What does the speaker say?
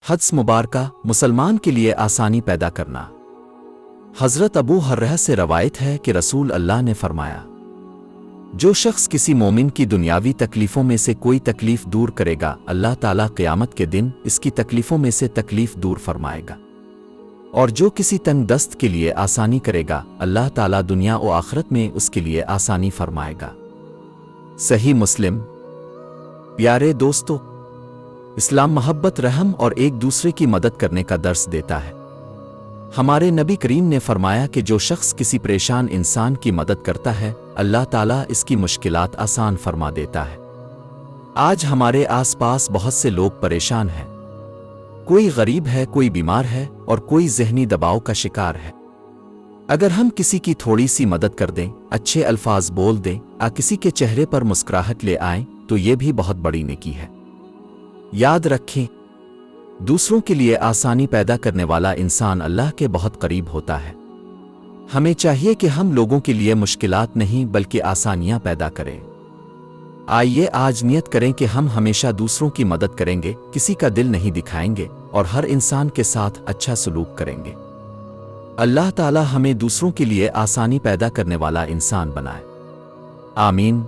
حدیث مبارکہ مسلمان کے لیے آسانی پیدا کرنا۔ حضرت ابو ہریرہ سے روایت ہے کہ رسول اللہ نے فرمایا، جو شخص کسی مومن کی دنیاوی تکلیفوں میں سے کوئی تکلیف دور کرے گا، اللہ تعالیٰ قیامت کے دن اس کی تکلیفوں میں سے تکلیف دور فرمائے گا، اور جو کسی تنگ دست کے لیے آسانی کرے گا، اللہ تعالیٰ دنیا و آخرت میں اس کے لیے آسانی فرمائے گا۔ صحیح مسلم۔ پیارے دوستو، اسلام محبت، رحم اور ایک دوسرے کی مدد کرنے کا درس دیتا ہے۔ ہمارے نبی کریم نے فرمایا کہ جو شخص کسی پریشان انسان کی مدد کرتا ہے، اللہ تعالیٰ اس کی مشکلات آسان فرما دیتا ہے۔ آج ہمارے آس پاس بہت سے لوگ پریشان ہیں، کوئی غریب ہے، کوئی بیمار ہے اور کوئی ذہنی دباؤ کا شکار ہے۔ اگر ہم کسی کی تھوڑی سی مدد کر دیں، اچھے الفاظ بول دیں، کسی کے چہرے پر مسکراہٹ لے آئیں، تو یہ بھی بہت بڑی نیکی ہے۔ یاد رکھیں، دوسروں کے لیے آسانی پیدا کرنے والا انسان اللہ کے بہت قریب ہوتا ہے۔ ہمیں چاہیے کہ ہم لوگوں کے لیے مشکلات نہیں بلکہ آسانیاں پیدا کریں۔ آئیے آج نیت کریں کہ ہم ہمیشہ دوسروں کی مدد کریں گے، کسی کا دل نہیں دکھائیں گے اور ہر انسان کے ساتھ اچھا سلوک کریں گے۔ اللہ تعالی ہمیں دوسروں کے لیے آسانی پیدا کرنے والا انسان بنائے۔ آمین۔